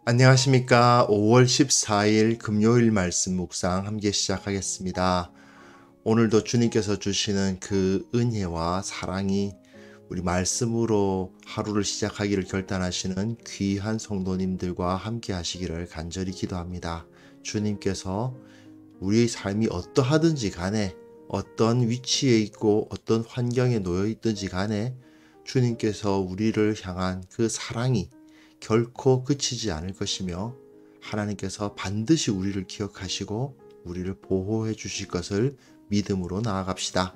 안녕하십니까. 5월 14일 금요일 말씀 묵상 함께 시작하겠습니다. 오늘도 주님께서 주시는 그 은혜와 사랑이 우리 말씀으로 하루를 시작하기를 결단하시는 귀한 성도님들과 함께 하시기를 간절히 기도합니다. 주님께서 우리의 삶이 어떠하든지 간에 어떤 위치에 있고 어떤 환경에 놓여 있든지 간에 주님께서 우리를 향한 그 사랑이 결코 그치지 않을 것이며 하나님께서 반드시 우리를 기억하시고 우리를 보호해 주실 것을 믿음으로 나아갑시다.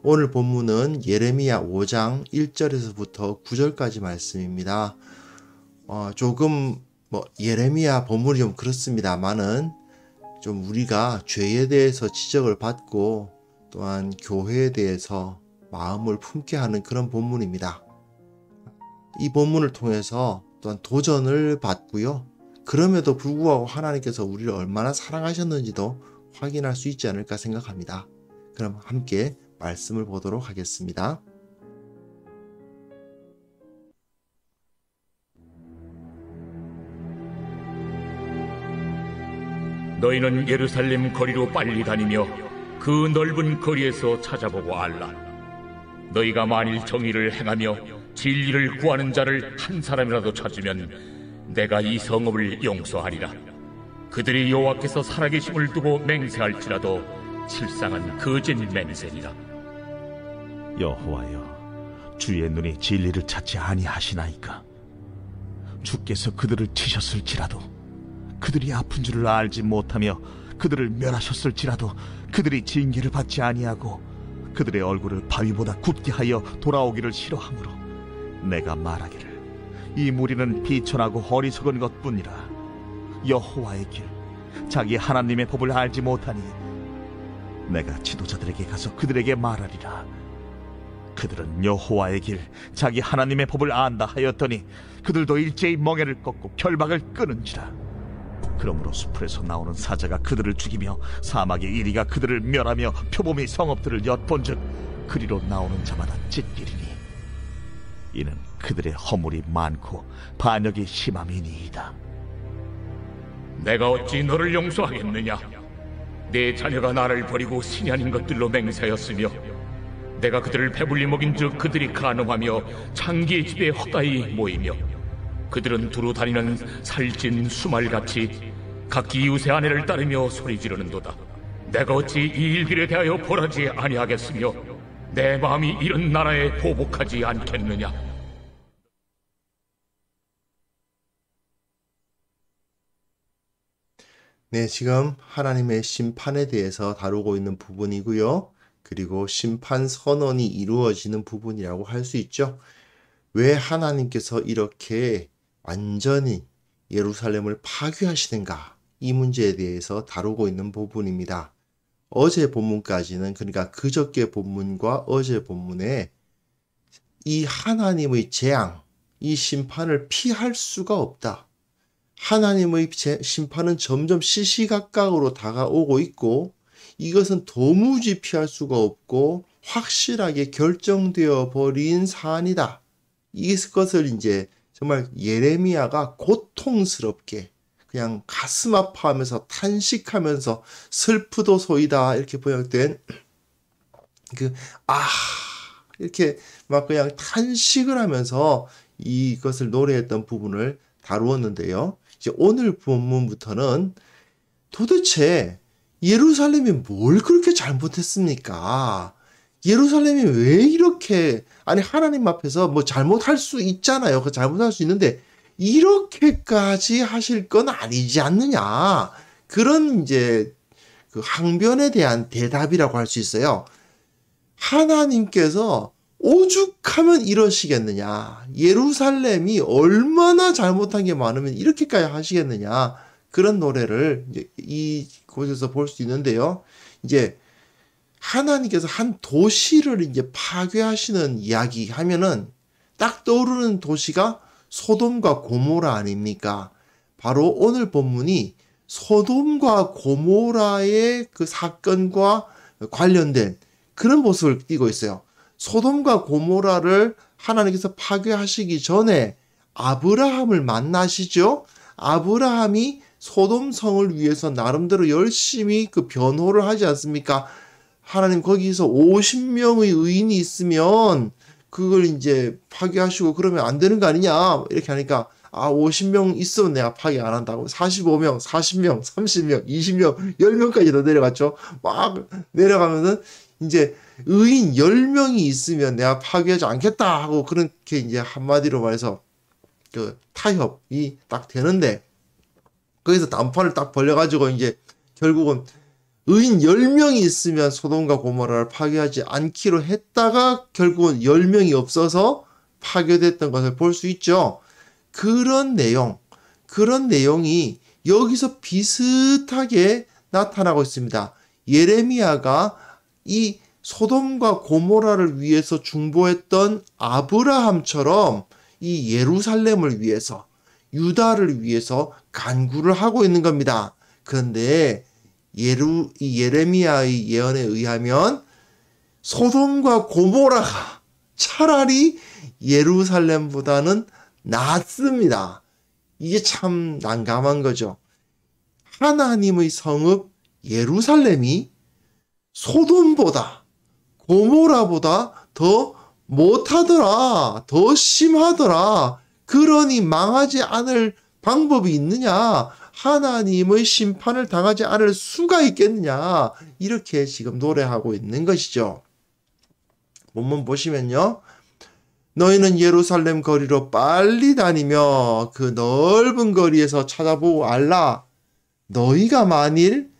오늘 본문은 예레미야 5장 1절에서부터 9절까지 말씀입니다. 조금 예레미야 본문이 좀 그렇습니다만은 좀 우리가 죄에 대해서 지적을 받고 또한 교회에 대해서 마음을 품게 하는 그런 본문입니다. 이 본문을 통해서 또한 도전을 받고요. 그럼에도 불구하고 하나님께서 우리를 얼마나 사랑하셨는지도 확인할 수 있지 않을까 생각합니다. 그럼 함께 말씀을 보도록 하겠습니다. 너희는 예루살렘 거리로 빨리 다니며 그 넓은 거리에서 찾아보고 알라. 너희가 만일 정의를 행하며 진리를 구하는 자를 한 사람이라도 찾으면 내가 이 성읍을 용서하리라. 그들이 여호와께서 살아계심을 두고 맹세할지라도 실상은 거짓 맹세니라. 여호와여, 주의 눈이 진리를 찾지 아니하시나이까? 주께서 그들을 치셨을지라도 그들이 아픈 줄을 알지 못하며 그들을 멸하셨을지라도 그들이 징계를 받지 아니하고 그들의 얼굴을 바위보다 굳게 하여 돌아오기를 싫어하므로 내가 말하기를 이 무리는 비천하고 어리석은 것뿐이라. 여호와의 길, 자기 하나님의 법을 알지 못하니 내가 지도자들에게 가서 그들에게 말하리라. 그들은 여호와의 길, 자기 하나님의 법을 안다 하였더니 그들도 일제히 멍에를 꺾고 결박을 끊은지라. 그러므로 숲에서 나오는 사자가 그들을 죽이며 사막의 이리가 그들을 멸하며 표범이 성읍들을 엿본즉 그리로 나오는 자마다 찢기리니 이는 그들의 허물이 많고 반역이 심함이니이다. 내가 어찌 너를 용서하겠느냐? 내 자녀가 나를 버리고 신이 아닌 것들로 맹세하였으며 내가 그들을 배불리 먹인즉 그들이 간음하며 창기의 집에 헛다이 모이며 그들은 두루 다니는 살찐 수말같이 각기 이웃의 아내를 따르며 소리 지르는도다. 내가 어찌 이 일들에 대하여 벌하지 아니하겠으며 내 마음이 이런 나라에 보복하지 않겠느냐? 네, 지금 하나님의 심판에 대해서 다루고 있는 부분이고요. 그리고 심판 선언이 이루어지는 부분이라고 할 수 있죠. 왜 하나님께서 이렇게 완전히 예루살렘을 파괴하시는가? 이 문제에 대해서 다루고 있는 부분입니다. 어제 본문까지는, 그러니까 그저께 본문과 어제 본문에 이 하나님의 재앙, 이 심판을 피할 수가 없다. 하나님의 심판은 점점 시시각각으로 다가오고 있고 이것은 도무지 피할 수가 없고 확실하게 결정되어 버린 사안이다. 이것을 이제 정말 예레미야가 고통스럽게 그냥 가슴 아파하면서 탄식하면서 슬프도소이다 이렇게 번역된 이렇게 막 그냥 탄식을 하면서 이것을 노래했던 부분을 다루었는데요. 이제 오늘 본문부터는 도대체 예루살렘이 뭘 그렇게 잘못했습니까? 예루살렘이 왜 이렇게, 아니 하나님 앞에서 뭐 잘못할 수 있잖아요. 그 잘못할 수 있는데 이렇게까지 하실 건 아니지 않느냐. 그런 이제 그 항변에 대한 대답이라고 할 수 있어요. 하나님께서 오죽하면 이러시겠느냐. 예루살렘이 얼마나 잘못한 게 많으면 이렇게까지 하시겠느냐. 그런 노래를 이제 이곳에서 볼 수 있는데요. 이제 하나님께서 한 도시를 이제 파괴하시는 이야기 하면은 딱 떠오르는 도시가 소돔과 고모라 아닙니까? 바로 오늘 본문이 소돔과 고모라의 그 사건과 관련된 그런 모습을 띠고 있어요. 소돔과 고모라를 하나님께서 파괴하시기 전에 아브라함을 만나시죠. 아브라함이 소돔성을 위해서 나름대로 열심히 그 변호를 하지 않습니까? 하나님 거기서 50명의 의인이 있으면 그걸 이제 파괴하시고 그러면 안 되는 거 아니냐 이렇게 하니까 50명 있으면 내가 파괴 안 한다고 45명, 40명, 30명, 20명, 10명까지 더 내려갔죠. 막 내려가면은 이제 의인 10명이 있으면 내가 파괴하지 않겠다 하고 그렇게 이제 한마디로 말해서 그 타협이 딱 되는데 거기서 단판을 딱 벌려가지고 이제 결국은 의인 10명이 있으면 소돔과 고모라를 파괴하지 않기로 했다가 결국은 10명이 없어서 파괴됐던 것을 볼 수 있죠. 그런 내용이 여기서 비슷하게 나타나고 있습니다. 예레미야가 이 소돔과 고모라를 위해서 중보했던 아브라함처럼 이 예루살렘을 위해서 유다를 위해서 간구를 하고 있는 겁니다. 그런데 이 예레미야의 예언에 의하면 소돔과 고모라가 차라리 예루살렘보다는 낫습니다. 이게 참 난감한 거죠. 하나님의 성읍 예루살렘이 소돔보다 고모라보다 더 못하더라, 더 심하더라. 그러니 망하지 않을 방법이 있느냐? 하나님의 심판을 당하지 않을 수가 있겠느냐? 이렇게 지금 노래하고 있는 것이죠. 본문 보시면요. 너희는 예루살렘 거리로 빨리 다니며 그 넓은 거리에서 찾아보고 알라. 너희가 만일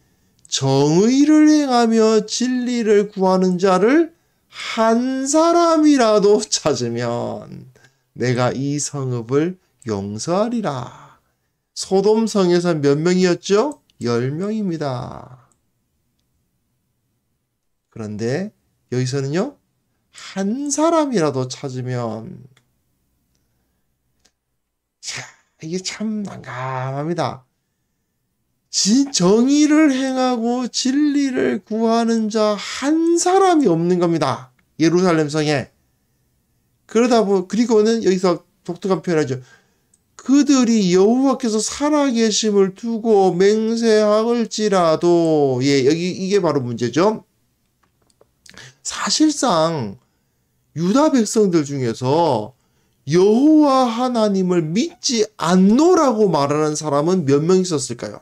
정의를 행하며 진리를 구하는 자를 한 사람이라도 찾으면 내가 이 성읍을 용서하리라. 소돔성에서 몇 명이었죠? 10명입니다. 그런데 여기서는요. 한 사람이라도 찾으면 이게 참 난감합니다. 정의를 행하고 진리를 구하는 자 한 사람이 없는 겁니다. 예루살렘 성에. 그리고는 여기서 독특한 표현하죠. 그들이 여호와께서 살아계심을 두고 맹세할지라도 여기 이게 바로 문제죠. 사실상 유다 백성들 중에서 여호와 하나님을 믿지 않노라고 말하는 사람은 몇 명 있었을까요?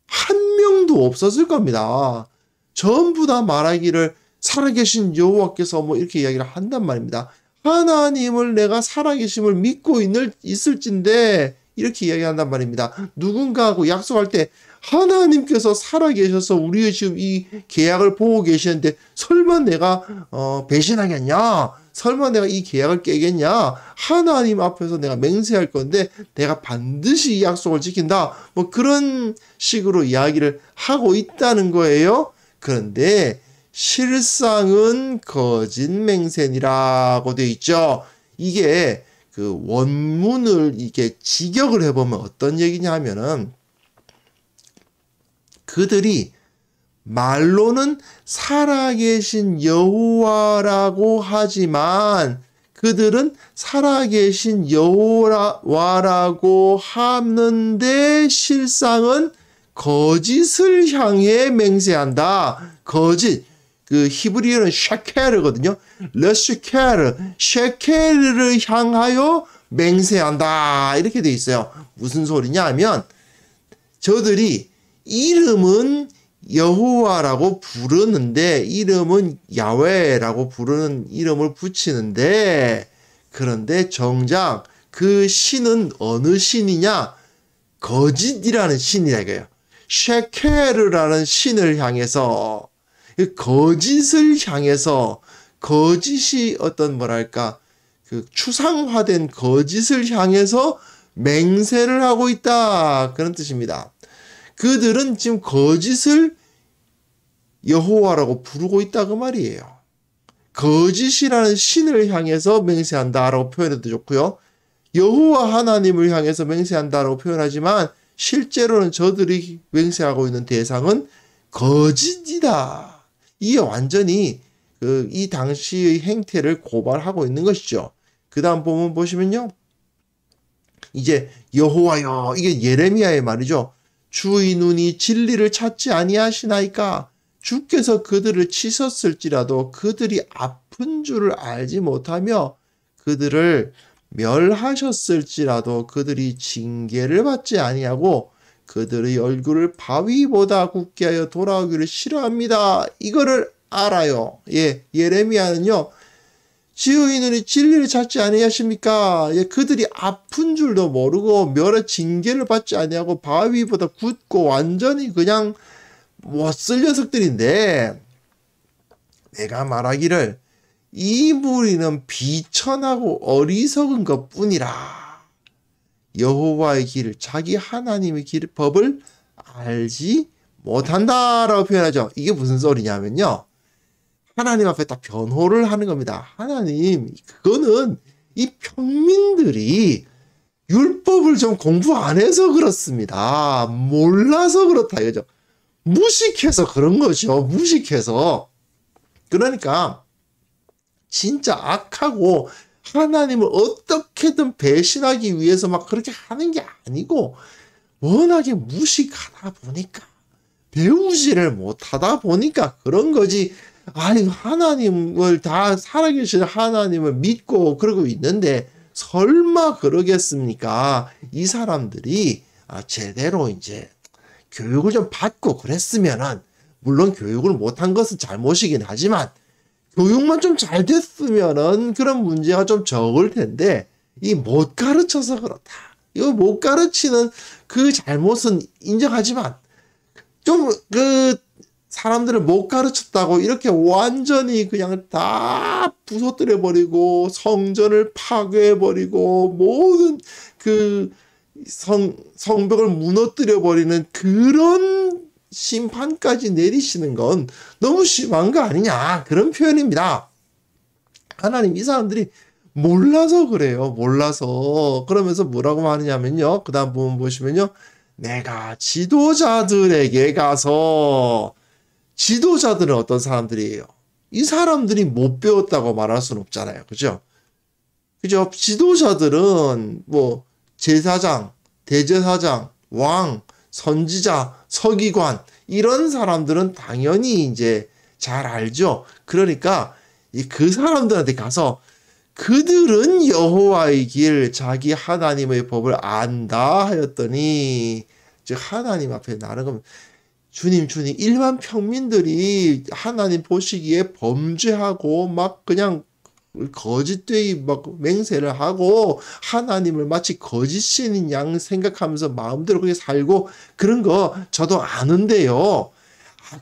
한 명도 없었을 겁니다. 전부 다 말하기를 살아계신 여호와께서 이렇게 이야기를 한단 말입니다. 하나님을 내가 살아계심을 믿고 있을진데 이렇게 이야기한단 말입니다. 누군가하고 약속할 때 하나님께서 살아계셔서 우리의 지금 이 계약을 보고 계시는데 설마 내가 배신하겠냐? 설마 내가 이 계약을 깨겠냐? 하나님 앞에서 내가 맹세할 건데 내가 반드시 이 약속을 지킨다. 그런 식으로 이야기를 하고 있다는 거예요. 그런데 실상은 거짓 맹세니라고 되어 있죠. 이게 그 원문을 이렇게 직역을 해보면 어떤 얘기냐 하면은 그들이 말로는 살아계신 여호와라고 하지만 그들은 살아계신 여호와라고 하는데 실상은 거짓을 향해 맹세한다. 거짓. 그 히브리어는 샤케르거든요. 르시케르, 샤케르를 향하여 맹세한다. 이렇게 돼 있어요. 무슨 소리냐 하면 저들이 이름은 여호와라고 부르는데 이름은 야훼라고 부르는 이름을 붙이는데 그런데 정작 그 신은 어느 신이냐? 거짓이라는 신이라 이거예요. 쉐케르라는 신을 향해서 거짓을 향해서 거짓이 어떤 그 추상화된 거짓을 향해서 맹세를 하고 있다. 그런 뜻입니다. 그들은 지금 거짓을 여호와라고 부르고 있다 그 말이에요. 거짓이라는 신을 향해서 맹세한다라고 표현해도 좋고요. 여호와 하나님을 향해서 맹세한다라고 표현하지만 실제로는 저들이 맹세하고 있는 대상은 거짓이다. 이게 완전히 이 당시의 행태를 고발하고 있는 것이죠. 그 다음 본문 보시면요. 이제 여호와여, 이게 예레미야의 말이죠. 주의 눈이 진리를 찾지 아니하시나이까? 주께서 그들을 치셨을지라도 그들이 아픈 줄을 알지 못하며 그들을 멸하셨을지라도 그들이 징계를 받지 아니하고 그들의 얼굴을 바위보다 굳게 하여 돌아오기를 싫어합니다. 이거를 알아요. 예, 예레미야는요. 주의 눈이 진리를 찾지 아니하십니까? 예, 그들이 아픈 줄도 모르고 징계를 받지 아니하고 바위보다 굳고 완전히 그냥 못쓸 녀석들인데 내가 말하기를 이 무리는 비천하고 어리석은 것뿐이라. 여호와의 길을 자기 하나님의 길 법을 알지 못한다라고 표현하죠. 이게 무슨 소리냐면요. 하나님 앞에 딱 변호를 하는 겁니다. 하나님, 그거는 이 평민들이 율법을 좀 공부 안 해서 그렇습니다. 몰라서 그렇다 이거죠. 무식해서 그런 거죠. 무식해서. 그러니까 진짜 악하고 하나님을 어떻게든 배신하기 위해서 막 그렇게 하는 게 아니고 워낙에 무식하다 보니까 배우지를 못하다 보니까 그런 거지. 아니 하나님을 다 살아계신 하나님을 믿고 그러고 있는데 설마 그러겠습니까? 이 사람들이 제대로 이제 교육을 좀 받고 그랬으면은 물론 교육을 못한 것은 잘못이긴 하지만 교육만 좀 잘 됐으면은 그런 문제가 좀 적을 텐데 이 못 가르쳐서 그렇다. 이거 못 가르치는 그 잘못은 인정하지만 좀 그 사람들을 못 가르쳤다고 이렇게 완전히 그냥 다 부서뜨려 버리고 성전을 파괴해 버리고 모든 그 성벽을 무너뜨려 버리는 그런 심판까지 내리시는 건 너무 심한 거 아니냐 그런 표현입니다. 하나님 이 사람들이 몰라서 그래요. 몰라서. 그러면서 뭐라고 하느냐면요. 그 다음 부분 보시면요. 내가 지도자들에게 가서 지도자들은 어떤 사람들이에요? 이 사람들이 못 배웠다고 말할 수는 없잖아요. 그죠? 그죠? 지도자들은 뭐 제사장, 대제사장, 왕, 선지자, 서기관 이런 사람들은 당연히 이제 잘 알죠. 그러니까 그 사람들한테 가서 그들은 여호와의 길, 자기 하나님의 법을 안다 하였더니 즉 하나님 앞에 나는 겁니다. 주님, 일반 평민들이 하나님 보시기에 범죄하고 막 그냥 거짓되이 막 맹세를 하고 하나님을 마치 거짓신인 양 생각하면서 마음대로 그렇게 살고 그런 거 저도 아는데요.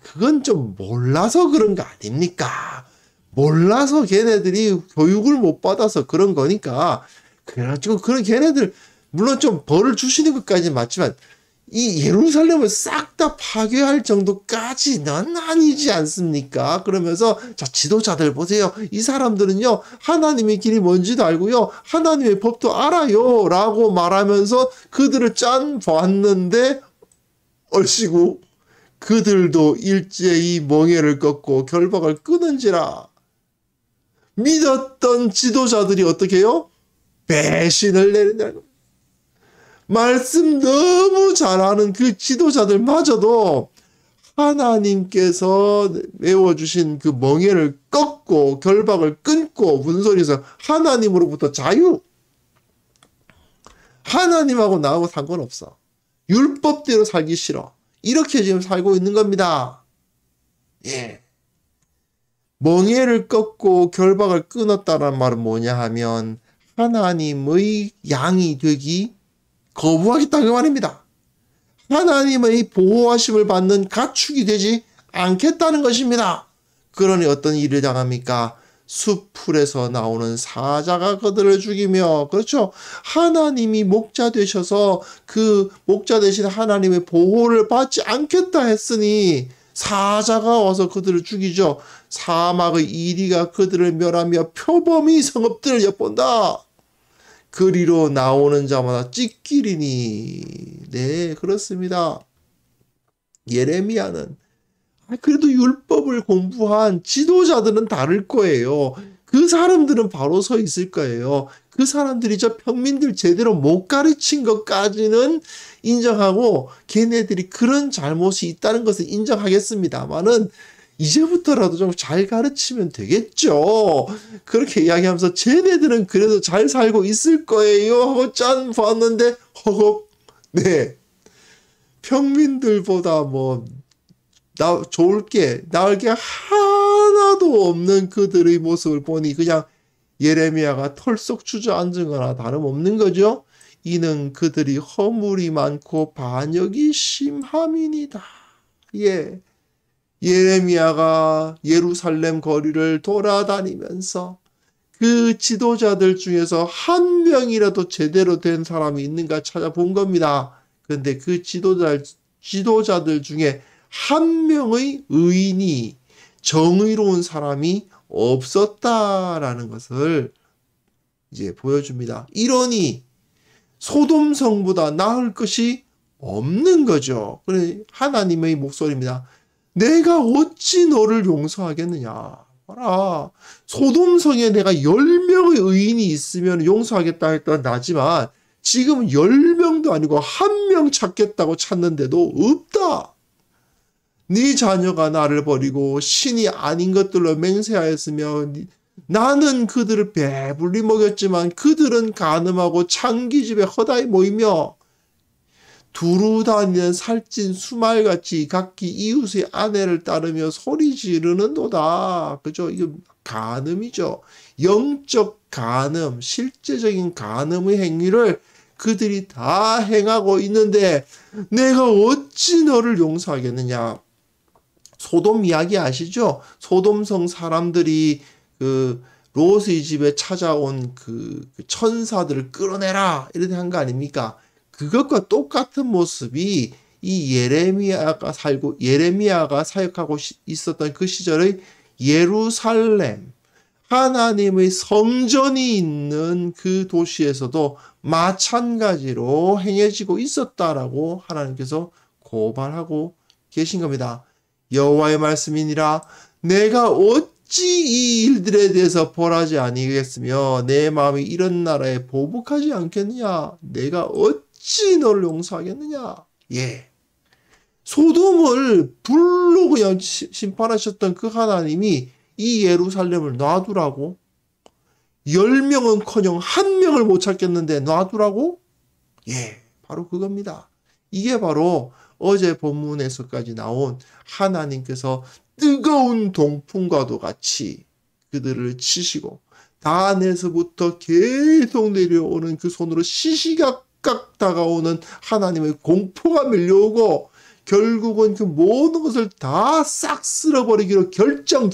그건 좀 몰라서 그런 거 아닙니까? 몰라서 걔네들이 교육을 못 받아서 그런 거니까 그래가지고 그런 걔네들 물론 좀 벌을 주시는 것까지는 맞지만 이 예루살렘을 싹 다 파괴할 정도까지는 아니지 않습니까? 그러면서 자 지도자들 보세요. 이 사람들은요 하나님의 길이 뭔지도 알고요 하나님의 법도 알아요 라고 말하면서 그들을 짠 봤는데 얼씨구 그들도 일제히 멍에를 꺾고 결박을 끊은지라. 믿었던 지도자들이 어떻게 해요? 배신을 내린다는 겁니다. 말씀 너무 잘하는 그 지도자들마저도 하나님께서 외워주신 그 멍에를 꺾고 결박을 끊고 무슨 소리에서 하나님으로부터 자유. 하나님하고 나하고 상관없어. 율법대로 살기 싫어. 이렇게 지금 살고 있는 겁니다. 예. 멍에를 꺾고 결박을 끊었다는 말은 뭐냐 하면 하나님의 양이 되기 거부하겠다 그 말입니다. 하나님의 보호하심을 받는 가축이 되지 않겠다는 것입니다. 그러니 어떤 일을 당합니까? 숲풀에서 나오는 사자가 그들을 죽이며 그렇죠. 하나님이 목자 되셔서 그 목자 되신 하나님의 보호를 받지 않겠다 했으니 사자가 와서 그들을 죽이죠. 사막의 이리가 그들을 멸하며 표범이 성읍들을 엿본다. 그리로 나오는 자마다 찢기리니. 네, 그렇습니다. 예레미야는 그래도 율법을 공부한 지도자들은 다를 거예요. 그 사람들은 바로 서 있을 거예요. 그 사람들이 저 평민들 제대로 못 가르친 것까지는 인정하고 걔네들이 그런 잘못이 있다는 것을 인정하겠습니다만은 이제부터라도 좀 잘 가르치면 되겠죠. 그렇게 이야기하면서 쟤네들은 그래도 잘 살고 있을 거예요 하고 짠 봤는데 허겁 네 평민들보다 뭐 나을 게 하나도 없는 그들의 모습을 보니 그냥 예레미야가 털썩 주저앉은 거나 다름없는 거죠. 이는 그들이 허물이 많고 반역이 심함이니이다. 예. 예레미야가 예루살렘 거리를 돌아다니면서 그 지도자들 중에서 한 명이라도 제대로 된 사람이 있는가 찾아본 겁니다. 그런데 그 지도자들 중에 한 명의 의인이 정의로운 사람이 없었다라는 것을 이제 보여줍니다. 이러니 소돔성보다 나을 것이 없는 거죠. 그래 하나님의 목소리입니다. 내가 어찌 너를 용서하겠느냐. 봐라. 소돔성에 내가 10명의 의인이 있으면 용서하겠다 했던 나지만 지금 10명도 아니고 1명 찾겠다고 찾는데도 없다. 네 자녀가 나를 버리고 신이 아닌 것들로 맹세하였으며 나는 그들을 배불리 먹였지만 그들은 간음하고 창기집에 허다히 모이며 두루 다니는 살찐 수말같이 각기 이웃의 아내를 따르며 소리 지르는도다. 그죠? 이거 간음이죠. 영적 간음, 실제적인 간음의 행위를 그들이 다 행하고 있는데 내가 어찌 너를 용서하겠느냐. 소돔 이야기 아시죠? 소돔성 사람들이 그 롯의 집에 찾아온 그 천사들을 끌어내라 이렇게 한 거 아닙니까? 그것과 똑같은 모습이 이 예레미야가 사역하고 있었던 그 시절의 예루살렘, 하나님의 성전이 있는 그 도시에서도 마찬가지로 행해지고 있었다라고 하나님께서 고발하고 계신 겁니다. 여호와의 말씀이니라 내가 어찌 이 일들에 대해서 벌하지 아니하겠으며 내 마음이 이런 나라에 보복하지 않겠느냐. 내가 어찌 너를 용서하겠느냐. 예. 소돔을 불로 그냥 심판하셨던 그 하나님이 이 예루살렘을 놔두라고? 10명은커녕 1명을 못 찾겠는데 놔두라고? 예, 바로 그겁니다. 이게 바로 어제 본문에서까지 나온 하나님께서 뜨거운 동풍과도 같이 그들을 치시고 단에서부터 계속 내려오는 그 손으로 시시각각 다가오는 하나님의 공포가 밀려오고 결국은 그 모든 것을 다 싹 쓸어버리기로 결정.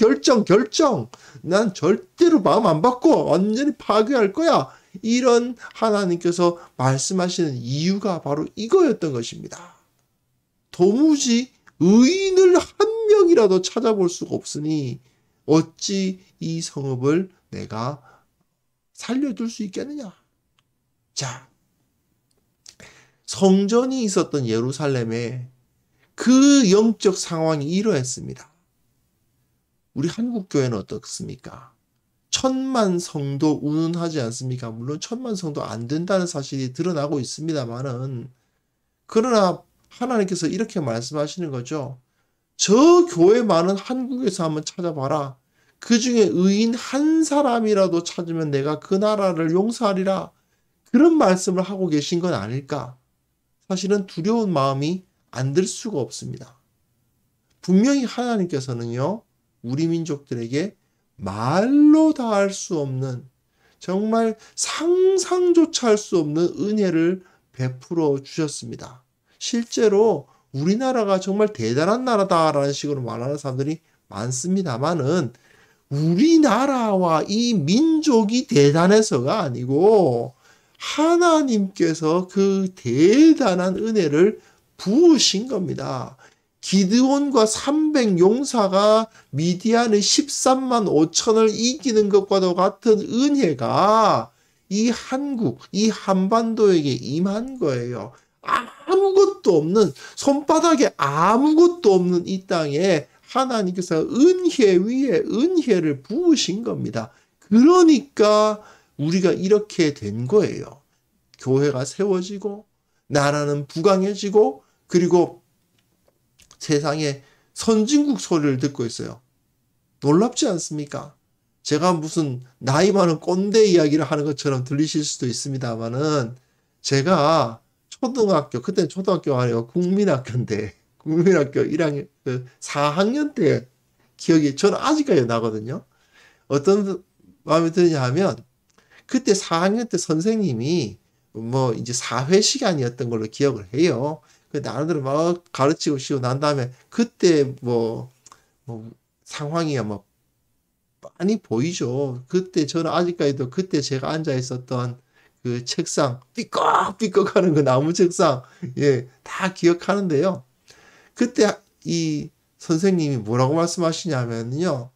난 절대로 마음 안 바꿔. 완전히 파괴할 거야. 이런 하나님께서 말씀하시는 이유가 바로 이거였던 것입니다. 도무지 의인을 한 명이라도 찾아볼 수가 없으니 어찌 이 성읍을 내가 살려둘 수 있겠느냐. 자, 성전이 있었던 예루살렘에 그 영적 상황이 이러했습니다. 우리 한국교회는 어떻습니까? 1000만 성도 운운하지 않습니까? 물론 1000만 성도 안 된다는 사실이 드러나고 있습니다만은 그러나 하나님께서 이렇게 말씀하시는 거죠. 저 교회 많은 한국에서 한번 찾아봐라. 그 중에 의인 한 사람이라도 찾으면 내가 그 나라를 용서하리라. 그런 말씀을 하고 계신 건 아닐까? 사실은 두려운 마음이 안 들 수가 없습니다. 분명히 하나님께서는요, 우리 민족들에게 말로 다 할 수 없는, 정말 상상조차 할 수 없는 은혜를 베풀어 주셨습니다. 실제로 우리나라가 정말 대단한 나라다라는 식으로 말하는 사람들이 많습니다만은 우리나라와 이 민족이 대단해서가 아니고 하나님께서 그 대단한 은혜를 부으신 겁니다. 기드온과 300용사가 미디안의 13만 5천을 이기는 것과도 같은 은혜가 이 한국, 이 한반도에게 임한 거예요. 아무것도 없는, 손바닥에 아무것도 없는 이 땅에 하나님께서 은혜 위에 은혜를 부으신 겁니다. 그러니까 우리가 이렇게 된 거예요. 교회가 세워지고 나라는 부강해지고 그리고 세상에 선진국 소리를 듣고 있어요. 놀랍지 않습니까? 제가 무슨 나이 많은 꼰대 이야기를 하는 것처럼 들리실 수도 있습니다만은 제가 초등학교, 그때는 초등학교가 아니고 국민학교인데 국민학교 1학년, 4학년 때 기억이 저는 아직까지 나거든요. 어떤 마음이 드냐 하면 그때 4학년 때 선생님이 뭐 이제 사회 시간이었던 걸로 기억을 해요. 그 나름대로 막 가르치고 쉬고 난 다음에 그때 뭐 상황이 뭐 많이 보이죠. 그때 저는 아직까지도 그때 제가 앉아 있었던 그 책상 삐걱삐걱 하는 그 나무 책상 다 기억하는데요. 그때 이 선생님이 뭐라고 말씀하시냐면요.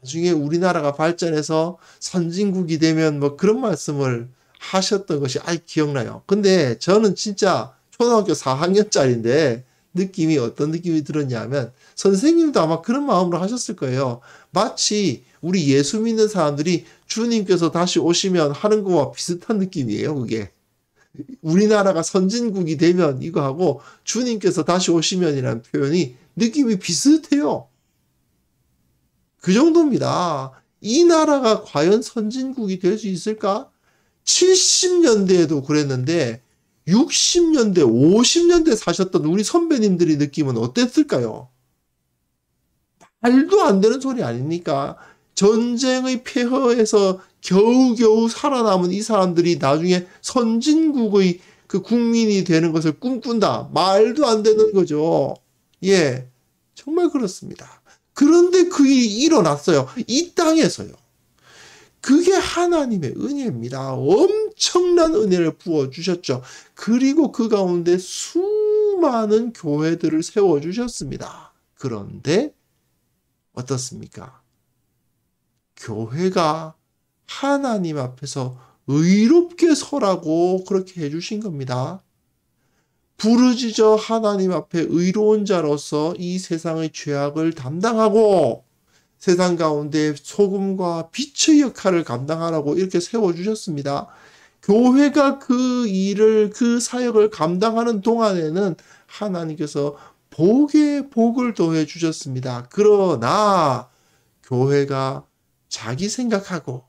나중에 우리나라가 발전해서 선진국이 되면 뭐 그런 말씀을 하셨던 것이 아직 기억나요. 근데 저는 진짜 초등학교 4학년짜리인데 느낌이 어떤 느낌이 들었냐면 선생님도 아마 그런 마음으로 하셨을 거예요. 마치 우리 예수 믿는 사람들이 주님께서 다시 오시면 하는 거와 비슷한 느낌이에요. 그게. 우리나라가 선진국이 되면 이거하고 주님께서 다시 오시면이라는 표현이 느낌이 비슷해요. 그 정도입니다. 이 나라가 과연 선진국이 될 수 있을까? 70년대에도 그랬는데 60년대, 50년대 사셨던 우리 선배님들의 느낌은 어땠을까요? 말도 안 되는 소리 아닙니까? 전쟁의 폐허에서 겨우겨우 살아남은 이 사람들이 나중에 선진국의 그 국민이 되는 것을 꿈꾼다. 말도 안 되는 거죠. 예, 정말 그렇습니다. 그런데 그 일이 일어났어요. 이 땅에서요. 그게 하나님의 은혜입니다. 엄청난 은혜를 부어주셨죠. 그리고 그 가운데 수많은 교회들을 세워주셨습니다. 그런데 어떻습니까? 교회가 하나님 앞에서 의롭게 서라고 그렇게 해주신 겁니다. 부르짖어 하나님 앞에 의로운 자로서 이 세상의 죄악을 담당하고 세상 가운데 소금과 빛의 역할을 감당하라고 이렇게 세워주셨습니다. 교회가 그 일을, 그 사역을 감당하는 동안에는 하나님께서 복에 복을 더해 주셨습니다. 그러나 교회가 자기 생각하고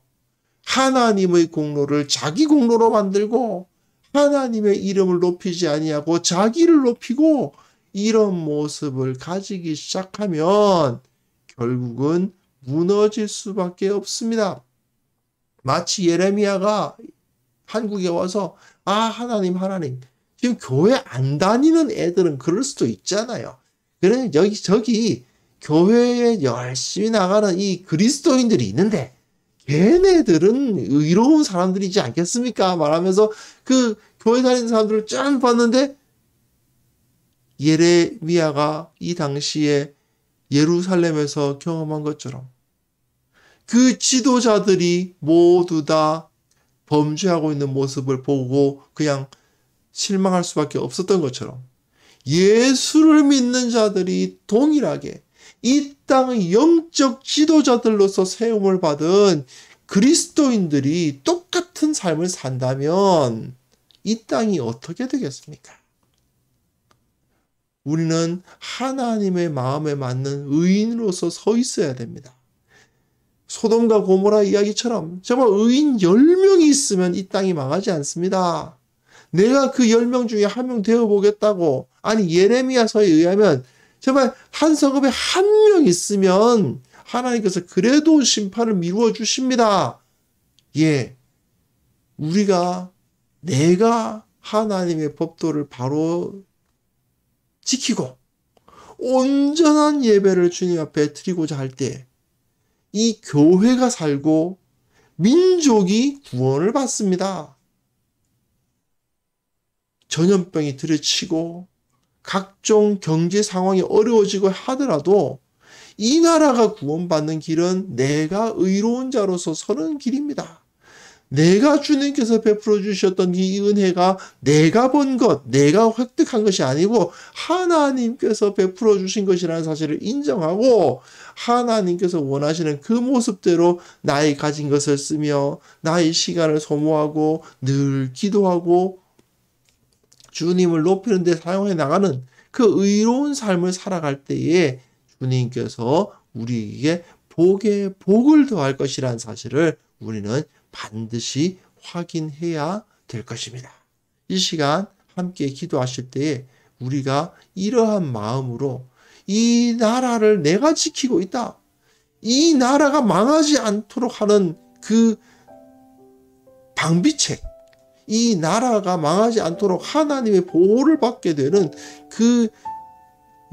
하나님의 공로를 자기 공로로 만들고 하나님의 이름을 높이지 아니하고 자기를 높이고 이런 모습을 가지기 시작하면 결국은 무너질 수밖에 없습니다. 마치 예레미야가 한국에 와서 하나님 지금 교회 안 다니는 애들은 그럴 수도 있잖아요. 그래 저기 교회에 열심히 나가는 이 그리스도인들이 있는데 걔네들은 의로운 사람들이지 않겠습니까? 말하면서 그 교회 다니는 사람들을 짠 봤는데 예레미야가 이 당시에 예루살렘에서 경험한 것처럼 그 지도자들이 모두 다 범죄하고 있는 모습을 보고 그냥 실망할 수밖에 없었던 것처럼 예수를 믿는 자들이 동일하게 이 땅의 영적 지도자들로서 세움을 받은 그리스도인들이 똑같은 삶을 산다면 이 땅이 어떻게 되겠습니까? 우리는 하나님의 마음에 맞는 의인으로서 서 있어야 됩니다. 소돔과 고모라 이야기처럼 정말 의인 10명이 있으면 이 땅이 망하지 않습니다. 내가 그 10명 중에 한 명 되어보겠다고, 아니 예레미야서에 의하면 정말 한 성읍에 한 명 있으면 하나님께서 그래도 심판을 미루어 주십니다. 예, 내가 하나님의 법도를 바로 지키고 온전한 예배를 주님 앞에 드리고자 할 때 이 교회가 살고 민족이 구원을 받습니다. 전염병이 들이치고 각종 경제 상황이 어려워지고 하더라도 이 나라가 구원받는 길은 내가 의로운 자로서 서는 길입니다. 내가 주님께서 베풀어 주셨던 이 은혜가 내가 번 것, 내가 획득한 것이 아니고 하나님께서 베풀어 주신 것이라는 사실을 인정하고 하나님께서 원하시는 그 모습대로 나의 가진 것을 쓰며 나의 시간을 소모하고 늘 기도하고 주님을 높이는 데 사용해 나가는 그 의로운 삶을 살아갈 때에 주님께서 우리에게 복에 복을 더할 것이라는 사실을 우리는 반드시 확인해야 될 것입니다. 이 시간 함께 기도하실 때에 우리가 이러한 마음으로 이 나라를 내가 지키고 있다. 이 나라가 망하지 않도록 하는 그 방비책, 이 나라가 망하지 않도록 하나님의 보호를 받게 되는 그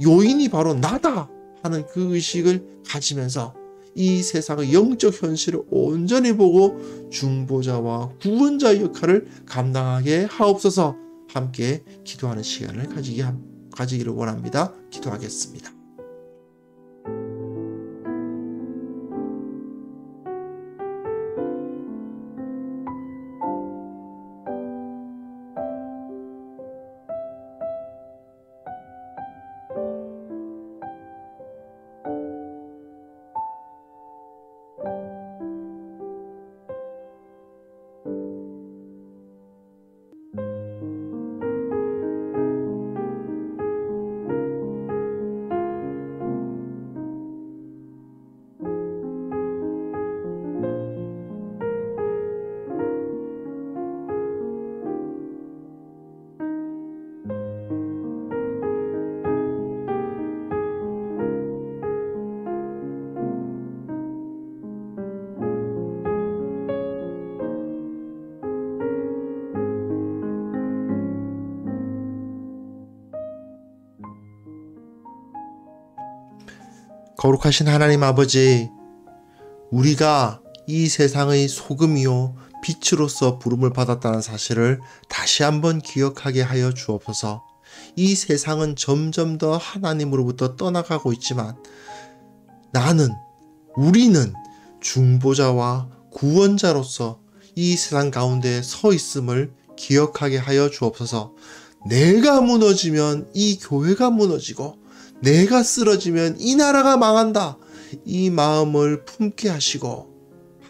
요인이 바로 나다 하는 그 의식을 가지면서 이 세상의 영적 현실을 온전히 보고 중보자와 구원자의 역할을 감당하게 하옵소서. 함께 기도하는 시간을 가지기를 원합니다. 기도하겠습니다. 거룩하신 하나님 아버지, 우리가 이 세상의 소금이요 빛으로서 부름을 받았다는 사실을 다시 한번 기억하게 하여 주옵소서. 이 세상은 점점 더 하나님으로부터 떠나가고 있지만 우리는 중보자와 구원자로서 이 세상 가운데 서 있음을 기억하게 하여 주옵소서. 내가 무너지면 이 교회가 무너지고 내가 쓰러지면 이 나라가 망한다. 이 마음을 품게 하시고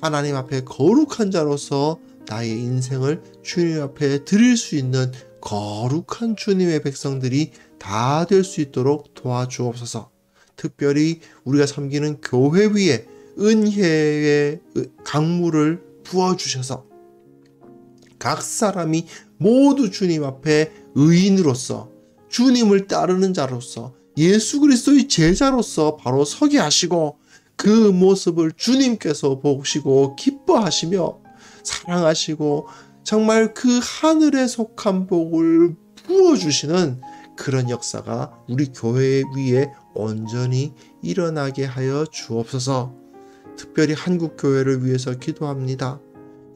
하나님 앞에 거룩한 자로서 나의 인생을 주님 앞에 드릴 수 있는 거룩한 주님의 백성들이 다 될 수 있도록 도와주옵소서. 특별히 우리가 섬기는 교회 위에 은혜의 강물을 부어주셔서 각 사람이 모두 주님 앞에 의인으로서 주님을 따르는 자로서 예수 그리스도의 제자로서 바로 서게 하시고 그 모습을 주님께서 보시고 기뻐하시며 사랑하시고 정말 그 하늘에 속한 복을 부어주시는 그런 역사가 우리 교회 위에 온전히 일어나게 하여 주옵소서. 특별히 한국교회를 위해서 기도합니다.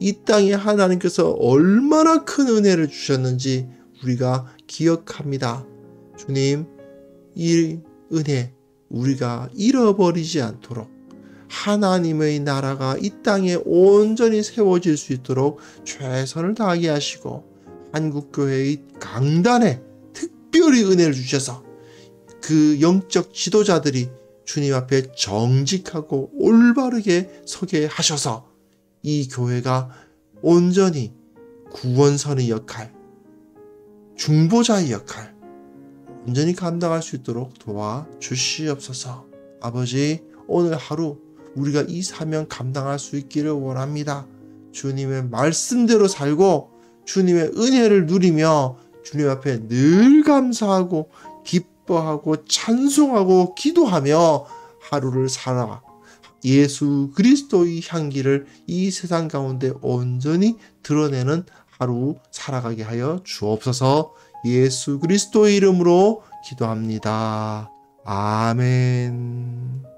이 땅에 하나님께서 얼마나 큰 은혜를 주셨는지 우리가 기억합니다. 주님, 이 은혜 우리가 잃어버리지 않도록 하나님의 나라가 이 땅에 온전히 세워질 수 있도록 최선을 다하게 하시고 한국교회의 강단에 특별히 은혜를 주셔서 그 영적 지도자들이 주님 앞에 정직하고 올바르게 서게 하셔서 이 교회가 온전히 구원선의 역할, 중보자의 역할 온전히 감당할 수 있도록 도와주시옵소서. 아버지, 오늘 하루 우리가 이 사명 감당할 수 있기를 원합니다. 주님의 말씀대로 살고 주님의 은혜를 누리며 주님 앞에 늘 감사하고 기뻐하고 찬송하고 기도하며 하루를 살아 예수 그리스도의 향기를 이 세상 가운데 온전히 드러내는 하루 살아가게 하여 주옵소서. 예수 그리스도의 이름으로 기도합니다. 아멘.